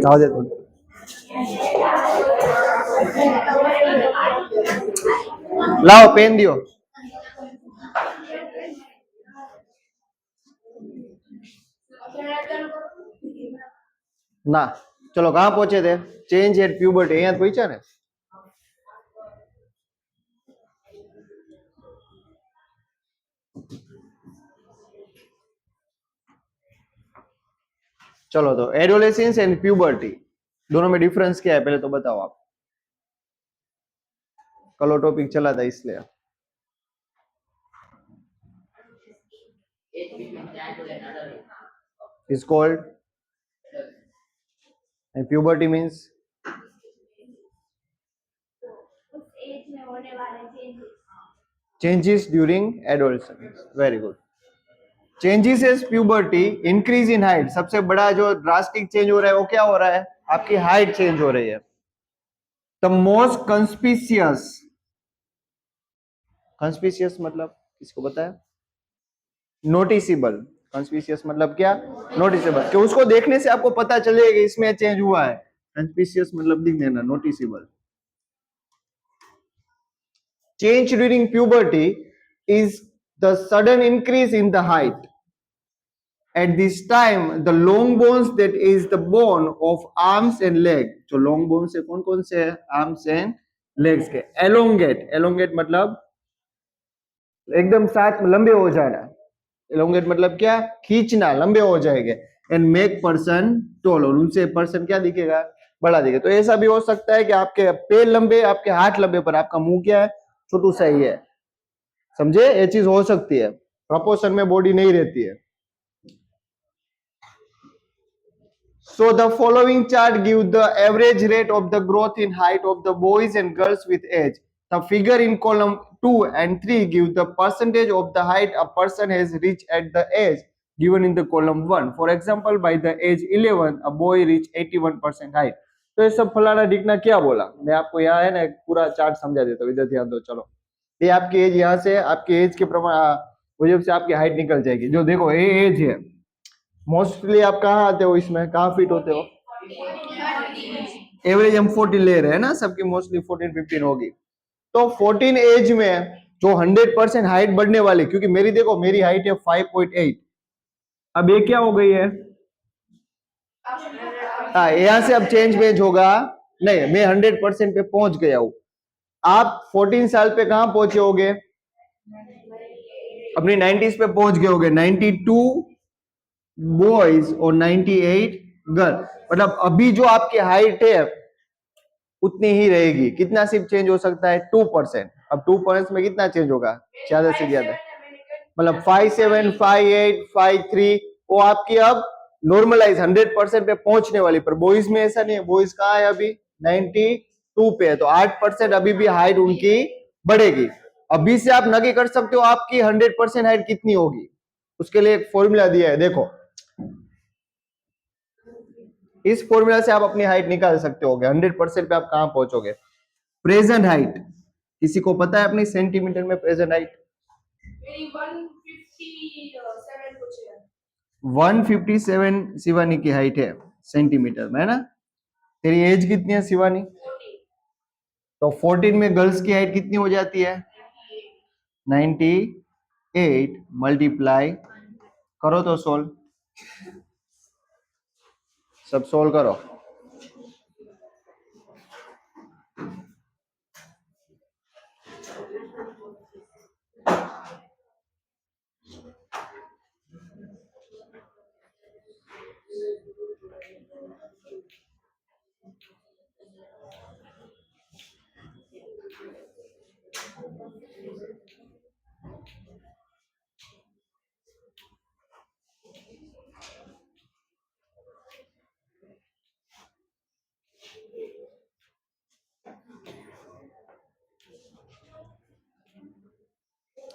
जाओ दे तुम। लाओ पेन दियो ना। चलो कहाँ पहुंचे थे? चेंज एट प्यूबर्टी અહીંયા પૂછ્યા ને। चलो तो एडोलेसेंस एंड प्यूबर्टी दोनों में डिफरेंस क्या है पहले तो बताओ आप। कल टॉपिक चला था इसलिए। Is called and puberty means changes during adolescence. Very good. Changes as puberty increase in height. सबसे बड़ा जो ड्रास्टिक चेंज हो रहा है वो क्या हो रहा है? आपकी हाइट चेंज हो रही है। द मोस्ट कंस्पिशियस, कंस्पिशियस मतलब किसको पता है? नोटिसेबल। कंस्पिशियस मतलब क्या? नोटिसेबल, कि उसको देखने से आपको पता चलेगा कि इसमें चेंज हुआ है। कंस्पिशियस मतलब दिख देना, noticeable. Change during puberty is the sudden increase in the height. At this time, the long bones, that is the bone of arms and leg, जो long bones है कौन कौन से? arms and legs के, elongate। elongate मतलब एकदम साथ लंबे हो जाना। elongate मतलब क्या? खींचना, लंबे हो जाएंगे। and make person tall, और उनसे पर्सन क्या दिखेगा? बड़ा दिखेगा। तो ऐसा भी हो सकता है कि आपके पैर लंबे, आपके हाथ लंबे, पर आपका मुंह क्या है? छोटू सा ही है। समझे? ये चीज हो सकती है, प्रोपोर्शन में बॉडी नहीं रहती है। So the following chart gives the average rate of the growth in height of the boys and girls with age. The figure in column 2 and 3 gives the percentage of the height a person has reached at the age given in the column 1. For example, by the age 11, a boy reached 81% height. तो ये सब फलाना ढिकना क्या बोला? मैं आपको यहाँ है ना एक पूरा चार्ट समझा देता हूँ, इधर ध्यान दो। चलो, ये आपकी एज, यहाँ से आपकी एज के प्रमाण वजह से आपकी हाइट निकल जाएगी। जो देखो ये एज है, मोस्टली आप कहाँ आते हो? इसमें कहाँ फिट होते हो? एवरेज हम 14 ले रहे हैं ना, सबकी मोस्टली 14-15 होगी। तो 14 एज में जो 100% हाइट बढ़ने वाली, क्योंकि मेरी देखो मेरी हाइट है 5.8, अब ये क्या हो गई है? हाँ, यहाँ से अब चेंज वेंज होगा नहीं, मैं 100% पे पहुंच गया हूँ। आप 14 साल पे कहाँ पहुंचे होगे? अपनी 90s पे पहुंच गए होगे। 92 बॉयज और 98 गर्ल, मतलब अभी जो आपकी हाइट है उतनी ही रहेगी। कितना सिर्फ चेंज हो सकता है? 2%। अब 2% में कितना चेंज होगा? ज्यादा से ज्यादा, मतलब 57, 58, 53, वो आपकी अब नॉर्मलाइज 100% पे पहुंचने वाली। पर बॉयज में ऐसा नहीं है। बॉयज कहाँ है अभी? 92 पे है, तो 8% अभी भी हाइट उनकी बढ़ेगी। अभी से आप नक्की कर सकते हो आपकी 100% हाइट कितनी होगी। उसके लिए एक फॉर्मूला दिया है, देखो इस फॉर्मूला से आप अपनी हाइट निकाल सकते हो। 100% पे आप कहां पहुंचोगे? प्रेजेंट हाइट किसी को पता है अपनी सेंटीमीटर में प्रेजेंट हाइट? 157 शिवानी की हाइट है सेंटीमीटर में, है ना? तेरी एज कितनी है शिवानी? तो 14 में गर्ल्स की हाइट कितनी हो जाती है? 98 मल्टीप्लाई करो तो सोल्व, सब सोल्व करो।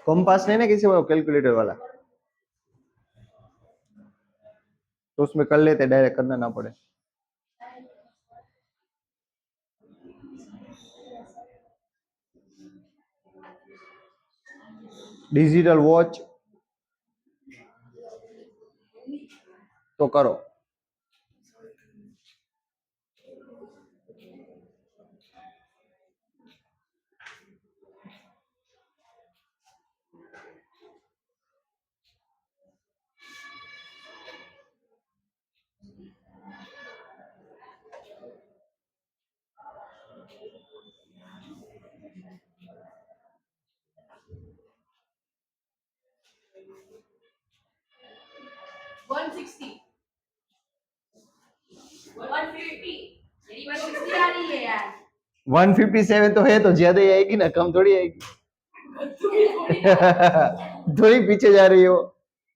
कंपास नहीं ना किसी को, कैलकुलेटर वाला, तो उसमें कर लेते, डायरेक्ट करना ना पड़े। डिजिटल वॉच तो करो। 157 तो है, तो ज्यादा ही आएगी ना, कम थोड़ी आएगी। थोड़ी पीछे जा रही हो।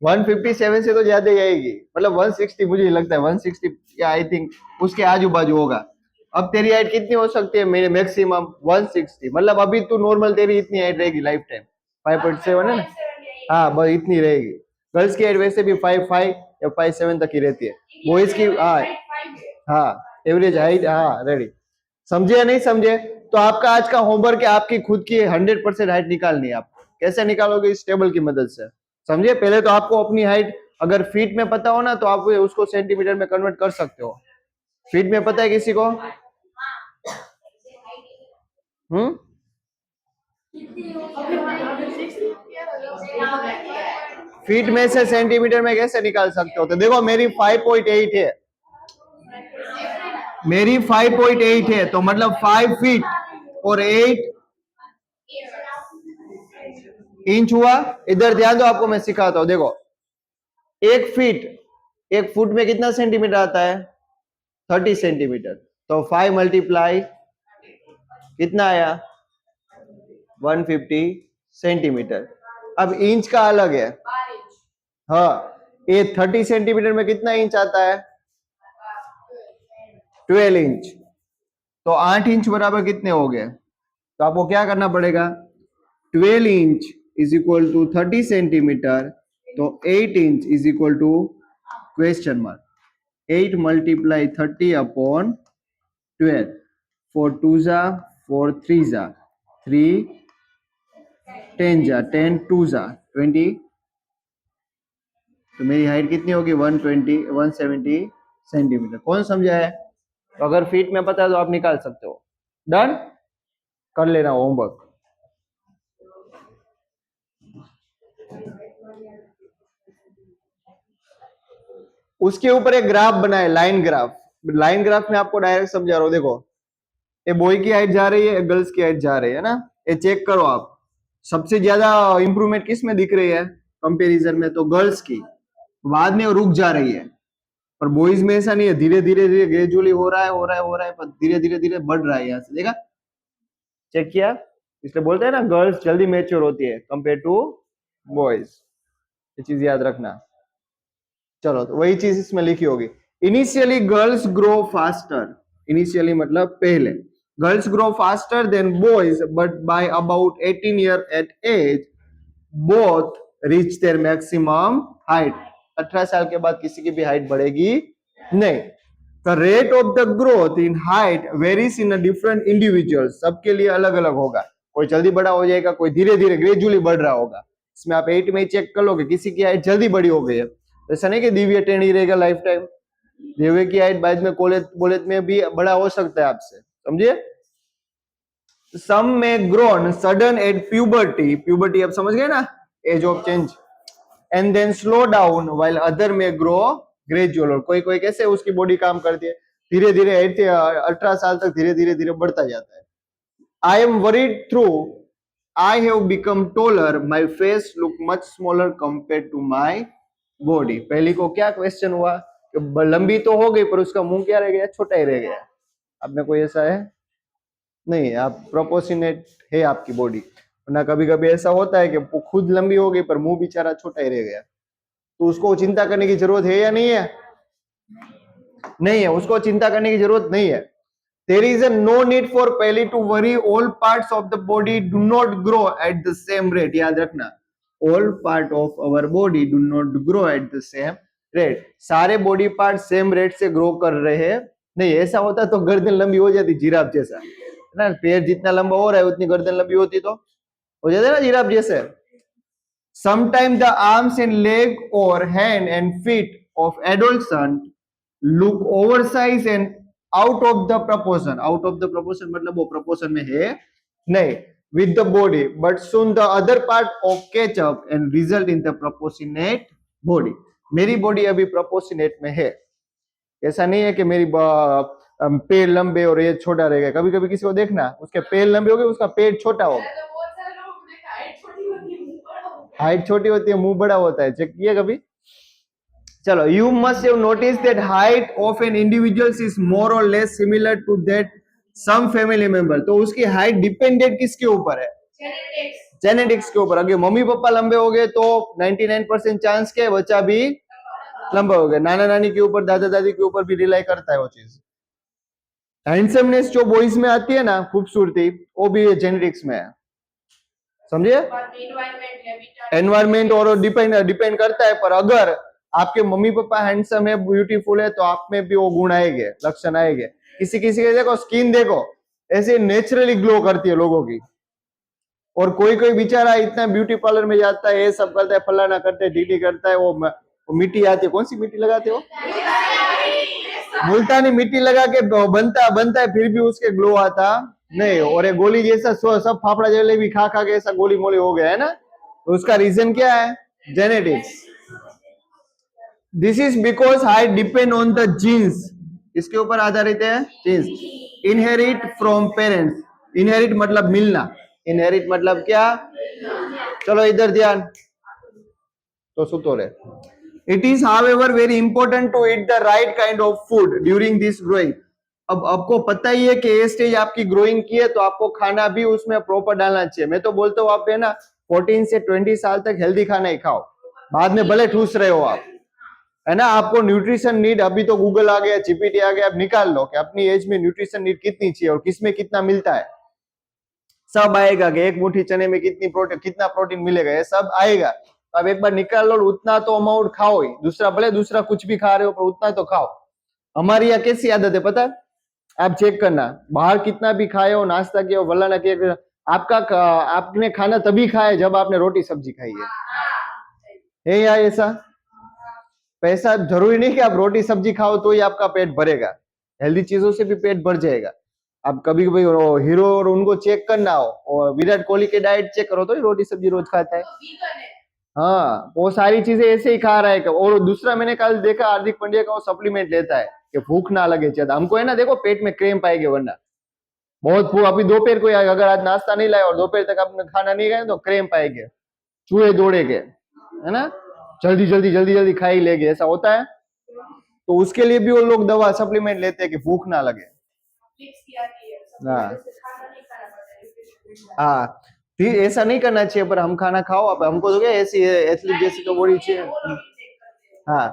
157 से तो ज्यादा ही आएगी, मतलब 160 मुझे लगता है, 160 या आई थिंक उसके आजू बाजू होगा। अब तेरी हाइट कितनी हो सकती है? मेरे मैक्सिमम 160, मतलब अभी तू नॉर्मल तेरी इतनी हाइट रहेगी लाइफ टाइम, 5.7 है ना। हाँ बस इतनी रहेगी। गर्ल्स की हाइट वैसे भी 5'5" या 5'7" तक ही रहती है। बॉयज की हाँ, हाँ एवरेज हाइट, हाँ रेडी। समझे या नहीं समझे? तो आपका आज का होमवर्क है, आपकी खुद की 100% हाइट निकालनी है। आप कैसे निकालोगे? इस टेबल की मदद से। समझिए, पहले तो आपको अपनी हाइट अगर फीट में पता हो ना, तो आप उसको सेंटीमीटर में कन्वर्ट कर सकते हो। फीट में पता है किसी को? फीट में से सेंटीमीटर में कैसे निकाल सकते हो? तो देखो मेरी 5.8 है, मेरी 5.8 है, तो मतलब 5 फीट और 8 इंच हुआ। इधर ध्यान दो, आपको मैं सिखाता हूं। देखो 1 फुट में कितना सेंटीमीटर आता है? 30 सेंटीमीटर। तो 5 मल्टीप्लाई कितना आया? 150 सेंटीमीटर। अब इंच का अलग है। हाँ, ये 30 सेंटीमीटर में कितना इंच आता है? 12 इंच। तो 8 इंच बराबर कितने हो गए? तो आपको क्या करना पड़ेगा? 12 inch is equal to 30 centimetre, तो 8 inch is equal to question mark 8 multiply 30 upon 12। 4 2 जा, 4 3 जा, 3 10 जा, 10 2 जा 20। तो मेरी हाइट कितनी होगी? 170 सेंटीमीटर। कौन समझा है? तो अगर फीट में पता है तो आप निकाल सकते हो। डन, कर लेना होमवर्क। उसके ऊपर एक ग्राफ बनाए, लाइन ग्राफ। लाइन ग्राफ में आपको डायरेक्ट समझा रहा हूं। देखो ये बॉय की हाइट जा रही है, गर्ल्स की हाइट जा रही है ना। ये चेक करो आप, सबसे ज्यादा इंप्रूवमेंट किस में दिख रही है कंपैरिजन में? तो गर्ल्स की। बाद में रुक जा रही है, पर बॉयज में ऐसा नहीं है, धीरे धीरे धीरे ग्रेजुअली हो रहा है, हो रहा है, हो रहा है, पर धीरे धीरे धीरे बढ़ रहा है। यहाँ से देखा, चेक किया? इसलिए बोलते हैं ना गर्ल्स जल्दी मैच्योर होती है कंपेयर टू बॉयज। ये चीज याद रखना। चलो तो वही चीज इसमें लिखी होगी। Initially girls grow faster, initially मतलब पहले, girls grow faster than boys, but by about 18 year at age both reach their maximum height. 18 साल के बाद किसी की भी हाइट बढ़ेगी नहीं। The rate of the growth in height varies in different individual, सबके लिए अलग अलग होगा। कोई जल्दी बड़ा हो जाएगा, कोई धीरे धीरे ग्रेजुअली बढ़ रहा होगा। इसमें आप 8 में ही चेक कर लोगे, किसी की हाइट जल्दी बड़ी हो गई है। ऐसा नहीं कि दिव्य टेढ़ी रहेगा लाइफ टाइम। दिव्य की हाइट बाद में कॉलेज कॉलेज में भी बड़ा हो सकता है आपसे, समझिए। Some men grown sudden at puberty, puberty आप समझ गए ना, age of change, and then slow down while other men grow gradual. और कोई कोई कैसे उसकी बॉडी काम करती है, धीरे धीरे 18 साल तक धीरे धीरे धीरे बढ़ता जाता है। I am worried through I have become taller, my face look much smaller compare to my body. पहली को क्या क्वेश्चन हुआ कि लंबी तो हो गई, पर उसका मुंह क्या रह गया? छोटा ही रह गया। अब में कोई ऐसा है नहीं, आप प्रोपोर्शनेट है आपकी बॉडी। वरना कभी कभी ऐसा होता है कि खुद लंबी हो गई पर मुंह बेचारा छोटा ही रह गया। तो उसको चिंता करने की जरूरत है या नहीं है? नहीं है, उसको चिंता करने की जरूरत नहीं है। There is a no need for पहली to worry, all parts of the body do not grow at the same rate। याद रखना, all part of our body do not grow at the same rate। सारे body part same rate से grow कर रहे हैं नहीं। ऐसा होता तो गर्दन लंबी हो जाती जिराफ जैसा, है ना। पैर जितना लंबा हो रहा है उतनी गर्दन लंबी होती तो हो जाता ना जिराफ जैसे। Sometimes the arms and leg or hand and feet of adolescent look oversized and out of the proportion। out of the proportion मतलब वो proportion में है नहीं with the body, but soon the other part of catch up and result in the proportionate body। मेरी body अभी proportionate में है। ऐसा नहीं है कि मेरी पैर लंबे और ये छोटा रहेगा। कभी कभी किसी को देखना, उसके पैर लंबे हो गए, उसका पेट छोटा होगा। हाइट छोटी होती है, मुंह बड़ा होता है। चेक किया कभी? चलो, you must have notice that height of an individual is more or less similar to that some family member, तो उसकी हाइट डिपेंडेंट किसके ऊपर है? जेनेटिक्स के ऊपर। अगर मम्मी पापा लंबे हो गए तो 99% चांस के बच्चा भी लंबा हो गया। नाना नानी के ऊपर, दादा दादी के ऊपर भी रिलाई करता है वो चीज। हैंडसमनेस जो बॉयज में आती है ना, खूबसूरती, वो भी जेनेटिक्स में है, समझे? एनवायरमेंट और डिपेंड करता है, पर अगर आपके मम्मी पापा हैंडसम है, ब्यूटीफुल है, तो आप में भी वो गुण आएंगे, लक्षण आएंगे। किसी किसी के देखो स्किन देखो ऐसे नेचुरली ग्लो करती है लोगों की, और कोई कोई बेचारा इतना ब्यूटी पार्लर में जाता है, ये सब करता है, फलाना करता है, डीडी करता है, वो मिट्टी आती है, कौन सी मिट्टी लगाते हो? मुल्तानी मिट्टी लगा के बनता है, फिर भी उसके ग्लो आता नहीं। और ये गोली जैसा सब फाफड़ा जलेबी खा खा के ऐसा गोली मोली हो गया है ना, तो उसका रीजन क्या है? Genetics. This is because height depend on the genes. इसके ऊपर आधारित है genes. Inherit from parents. Inherit मतलब मिलना, इनहेरिट मतलब क्या? चलो इधर ध्यान, तो सुतो रे। It is however very important to eat the right kind of food during this growing. अब आपको पता ही है कि ये स्टेज आपकी ग्रोइंग की है, तो आपको खाना भी उसमें प्रॉपर डालना चाहिए। मैं तो बोलता हूँ आप है ना 14 से 20 साल तक हेल्दी खाना ही खाओ, बाद में भले ठूस रहे हो आप, है ना। आपको न्यूट्रिशन नीड, अभी तो गूगल आ गया, जीपीटी आ गया, आप निकाल लो कि अपनी एज में न्यूट्रिशन नीड कितनी चाहिए और किसमें कितना मिलता है, सब आएगा कि एक मुट्ठी चने में कितना प्रोटीन मिलेगा, ये सब आएगा। अब एक बार निकाल लो, उतना तो अमाउंट खाओ ही, दूसरा भले दूसरा कुछ भी खा रहे हो पर उतना तो खाओ। हमारी यहाँ कैसी आदत है पता है? आप चेक करना, बाहर कितना भी खाए हो, नाश्ता किया हो, वल्ला ना किया, आपने खाना तभी खाया जब आपने रोटी सब्जी खाई है या ऐसा? पैसा जरूरी नहीं कि आप रोटी सब्जी खाओ तो ही आपका पेट भरेगा, हेल्दी चीजों से भी पेट भर जाएगा। आप कभी कभी हीरो और उनको चेक करना हो, और विराट कोहली के डाइट चेक करो तो ही रोटी सब्जी रोज खाता है। हाँ, वो सारी चीजें ऐसे ही खा रहा है। और दूसरा मैंने कल देखा हार्दिक पांड्या का वो सप्लीमेंट लेता है कि भूख ना लगे ज्यादा। हमको है ना देखो पेट में क्रैम्प आएंगे, वरना बहुत भूख, अभी दोपहर को अगर आज नाश्ता नहीं लाया और दोपहर तक आपने खाना नहीं खाया तो क्रैम्प आएंगे, चूहे दौड़ेंगे, है ना, जल्दी जल्दी जल्दी जल्दी खा ही लेंगे, ऐसा होता है। तो उसके लिए भी वो लोग दवा सप्लीमेंट लेते हैं कि भूख ना लगे। हाँ हाँ, फिर ऐसा नहीं करना चाहिए, पर हम खाना खाओ। अब हमको तो क्या ऐसी एथलीट जैसी तो बॉडी चाहिए। हाँ,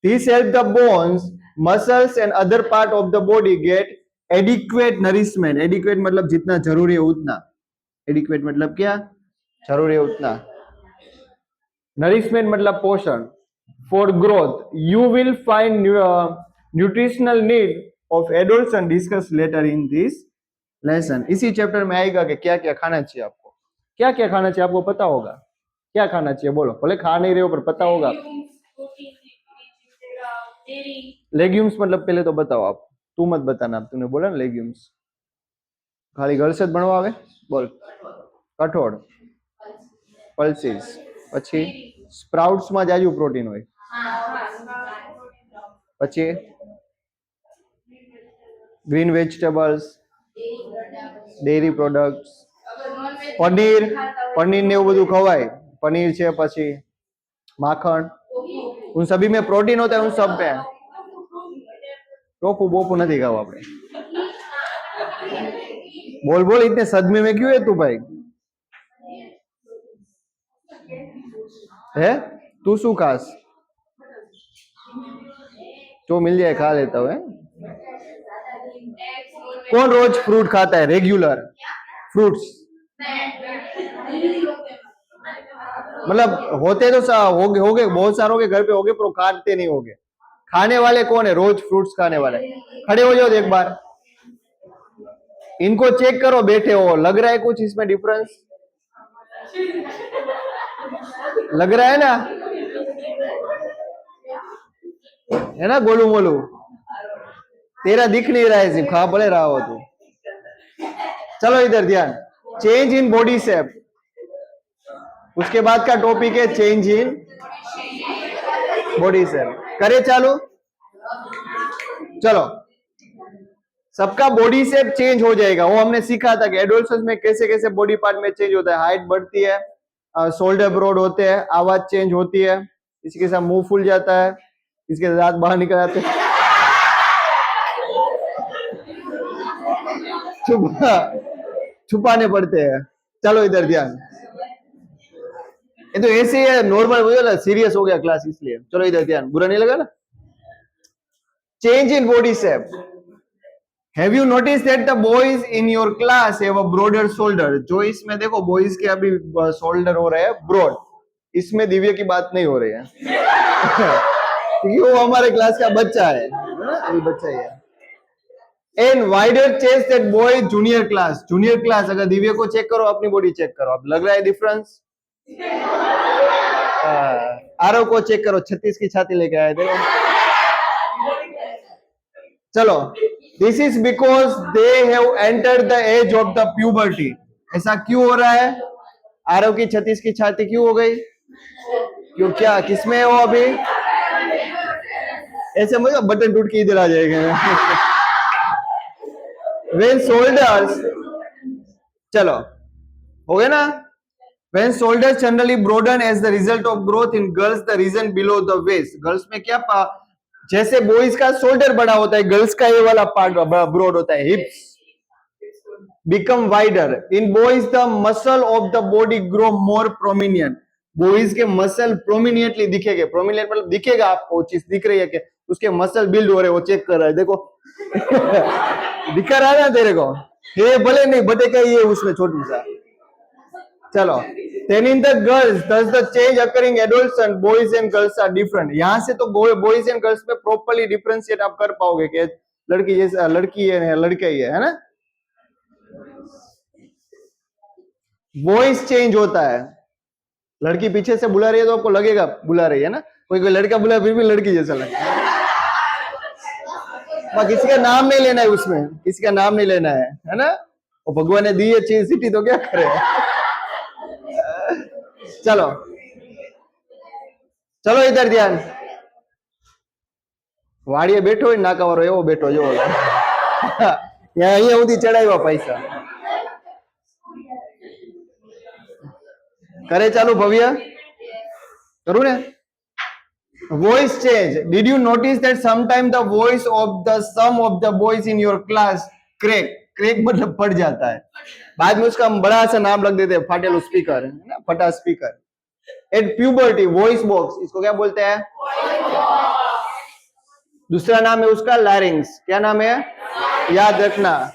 this help the bones, muscles and other part of the body get adequate nourishment. Adequate मतलब जितना जरूरी है उतना, एडिक्वेट मतलब क्या? जरूरी है उतना। नरिशमेंट मतलब पोषण। For growth you will find nutritional need of adolescent discuss later in this lesson. इसी चैप्टर में आएगा कि क्या क्या खाना चाहिए आपको, क्या क्या खाना चाहिए आपको पता होगा, क्या खाना चाहिए बोलो, भले खा नहीं रहे हो पर पता होगा। लेग्यूम्स मतलब पहले तो बताओ आप, तू मत बताना, तूने बोला ना लेग्यूम्स, खाली घर से बनवा आवे, बोल। कठोળ, પલ્સીસ, પછી સ્પ્રાઉટ્સ માં જાજુ પ્રોટીન હોય, પછી green vegetables, dairy products, paneer, paneer ને એવું બધું ખવાય, પનીર છે, પછી માખણ, उन सभी में प्रोटीन होता है, उन सब में। टोफू बोफू नहीं खाओ आपने, बोल बोल, इतने सदमे में क्यों है तू भाई? है तू शू खास? जो मिल जाए खा लेता हूँ। कौन रोज फ्रूट खाता है रेगुलर? फ्रूट्स मतलब होते तो होगे बहुत सारों के घर पे होगे, पर खाते नहीं होगे। खाने वाले कौन है रोज फ्रूट्स खाने वाले? खड़े हो जाओ एक बार, इनको चेक करो, बैठे हो, लग रहा है कुछ इसमें डिफरेंस? लग रहा है ना, है ना, गोलू मोलू, तेरा दिख नहीं रहा है, सिर्फ खा भले रहा हो तू। चलो इधर ध्यान, चेंज इन बॉडी शेप। उसके बाद का टॉपिक है चेंज इन बॉडी शेप। करे चालू, चलो। सबका बॉडी शेप चेंज हो जाएगा, वो हमने सीखा था कि एडोल्सेंस में कैसे कैसे बॉडी पार्ट में चेंज होता है। हाइट बढ़ती है, शोल्डर ब्रॉड होते हैं, आवाज चेंज होती है, इसके साथ मुंह फूल जाता है, इसके दांत बाहर निकल आते हैं। छुपा छुपाने पड़ते हैं। चलो इधर ध्यान, ये तो ऐसे ही है, नॉर्मल हो गया, सीरियस हो गया क्लास इसलिए। चलो इधर ध्यान, बुरा नहीं लगा ना। Change in body shape. Have you notice that the boys in your class have a broader shoulder? जो इसमें देखो बॉयज के अभी शोल्डर हो रहे हैं ब्रॉड, इसमें दिव्य की बात नहीं हो रही है क्योंकि वो हमारे क्लास का बच्चा है ना, अभी बच्चा ही है। And wider chest that boy junior class. Junior class, अगर दिव्य को चेक करो, अपनी बॉडी चेक करो, अब लग रहा है डिफरेंस? आरव को चेक करो, 36 की छाती लेके आए देखो। चलो, this is because they have entered the age of the puberty. ऐसा क्यों हो रहा है? आरव की 36 की छाती क्यों हो गई? क्यों, क्या किसमें हो अभी? ऐसे मुझे बटन टूट के इधर आ जाएगा when shoulders, चलो हो गया ना? when shoulders generally broaden as the result of growth in girls, the region below the waist, girls में क्या जैसे बॉयज का शोल्डर बड़ा होता है, गर्ल्स का ये वाला पार्ट ब्रॉड होता है, हिप्स become wider. In boys the muscle of the body grow more prominent. Boys के मसल प्रोमिनियंटली दिखेंगे। प्रोमिनियंट मतलब दिखेगा आपको, चीज दिख रही है कि उसके मसल बिल्ड हो रहे हैं, वो चेक कर रहा है देखो दिखा रहा है ना तेरे को, ये भले नहीं बटे का ये उसमें छोटू सा। चलो, then in the girls does the change occurring adolescent, boys and girls are different. यहाँ से तो boys and girls में properly differentiate आप कर पाओगे कि लड़की जैसा लड़की है, लड़का ही है ना? वॉइस चेंज होता है। लड़की पीछे से बुला रही है तो आपको लगेगा बुला रही है ना, कोई कोई लड़का बुला फिर भी लड़की जैसा लगता है। किसी का नाम नहीं लेना है उसमें, किसी का नाम नहीं लेना है ना? और भगवान ने दी है चीज सिटी तो क्या करे चलो चलो इधर ध्यान, વાડીએ બેઠો હોય નાકાવાળો એવો બેઠો જો અહીંયા સુધી ચડાવ્યા પૈસા करे चालू भव्य करू ने voice change. Did you notice that sometime the voice of the some of the boys in your class crack? Crack मतलब फट जाता है, बाद में उसका बड़ा सा नाम लग देते हैं, फाटेलू स्पीकर है ना, फटा speaker. At puberty voice box, इसको क्या बोलते हैं? दूसरा नाम है उसका लैरिंग्स। क्या नाम है? याद रखना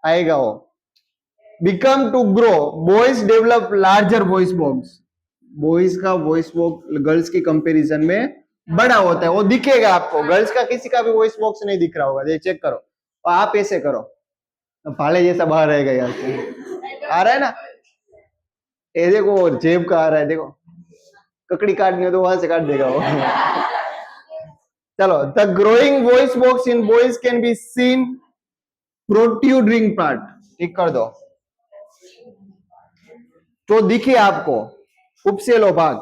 आएगा वो। Become to grow, boys develop larger voice box. Boys का voice box गर्ल्स की कंपैरिजन में बड़ा होता है, वो दिखेगा आपको। गर्ल्स का किसी का भी वॉइस बॉक्स नहीं दिख रहा होगा, ये चेक करो और आप ऐसे करो, भाले जैसा बाहर रहेगा यार। आ रहा है ना, ये देखो जेब का आ रहा है, देखो ककड़ी काटनी हो तो वहां से काट देगा वो चलो, the growing voice box in boys can be seen protruding part, ठीक कर दो तो दिखे आपको उपसेलो भाग।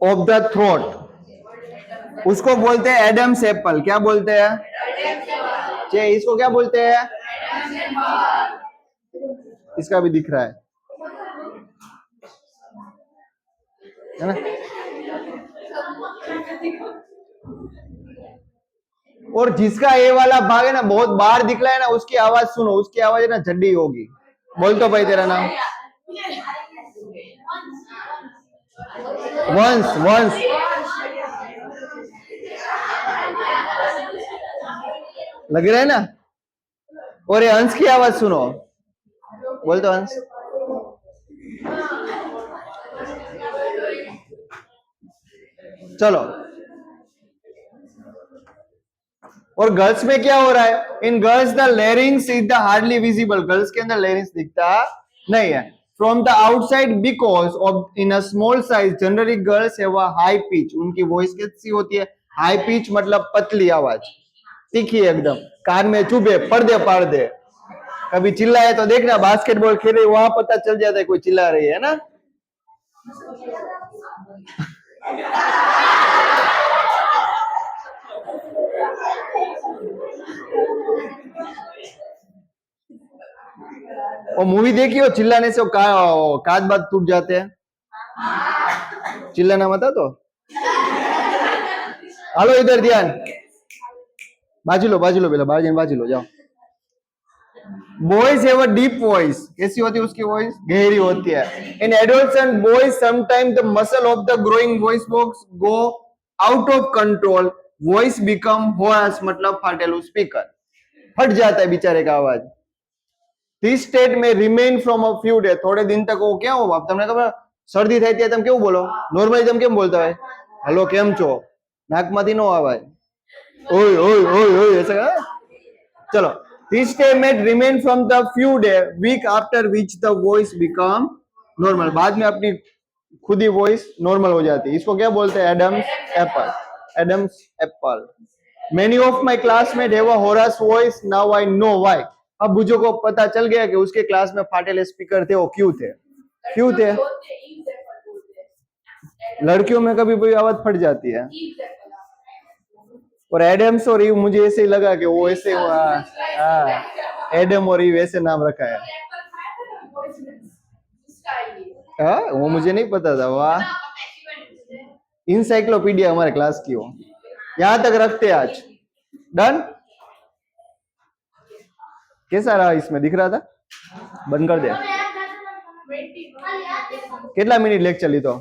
ऑफ द थ्रोट, उसको बोलते हैं एडम्स एप्पल। क्या बोलते हैं? इसको क्या बोलते हैं? इसका भी दिख रहा है ना? और जिसका ये वाला भाग है ना बहुत बाहर दिख रहा है ना, उसकी आवाज सुनो, उसकी आवाज है ना झड्डी होगी। बोल तो भाई तेरा नाम। वंश, वंश लग रहा है ना? और ये हंस की आवाज सुनो, बोल तो हंस। चलो, और गर्ल्स में क्या हो रहा है? In girls the larynx is the hardly visible. Girls के अंदर लेरिंग्स दिखता नहीं है from the outside because of in a small size generally girls have a high pitch. उनकी वॉइस कैसी होती है? हाई पिच मतलब पतली आवाज, तीखी एकदम, कान में चुभे, पर्दे पाड़ दे। कभी चिल्लाए तो देखना, बास्केटबॉल खेल रही वहां पता चल जाता है कोई चिल्ला रही है ना। वो मूवी देखी हो चिल्लाने से काज बात टूट जाते हैं? चिल्लाना मत तो हेलो इधर ध्यान, बाजू लो पहले, बाहर जाने बाजू लो, जाओ। Boys have a deep voice, कैसी होती है उसकी वॉइस? गहरी होती है। In adolescent boys sometime the muscle of the growing voice box go out of control, voice become hoarse, मतलब फाटेलू स्पीकर, फट जाता है बेचारे का आवाज। दिस स्टेट में remain from a few day, थोड़े दिन तक वो क्या हो, તમને ખબર શરદી થાય ત્યારે તમે કેવું બોલો? નોર્મલી તમે કેમ બોલતા હોય? હેલો કેમ છો? નાકમાંથી નો આવાય, ઓય ઓય ઓય ઓય ऐसा। चलो, this state may remain from the few day week after which the voice become normal, बाद में अपनी खुद ही वॉइस नॉर्मल हो जाती है। इसको क्या बोलते हैं? Adam's apple, Adam's apple. Many of my classmate have a hoarse voice, now I know why. अब बुझो को पता चल गया कि उसके क्लास में फाटेले स्पीकर थे, वो क्यों थे? क्यों थे? लड़कियों में कभी कोई आवाज फट जाती है। और एडम्स और ईव, मुझे ऐसे ही लगा कि वो ऐसे एडम और ईव ऐसे नाम रखा है। हाँ, वो मुझे नहीं पता था। वाह, इंसाइक्लोपीडिया हमारे क्लास की हो। यहाँ तक रखते हैं आज। डन? कैसा रहा? इसमें दिख रहा था? बंद कर दे। કેટલા મિનિટ લેક્ચર લીધો?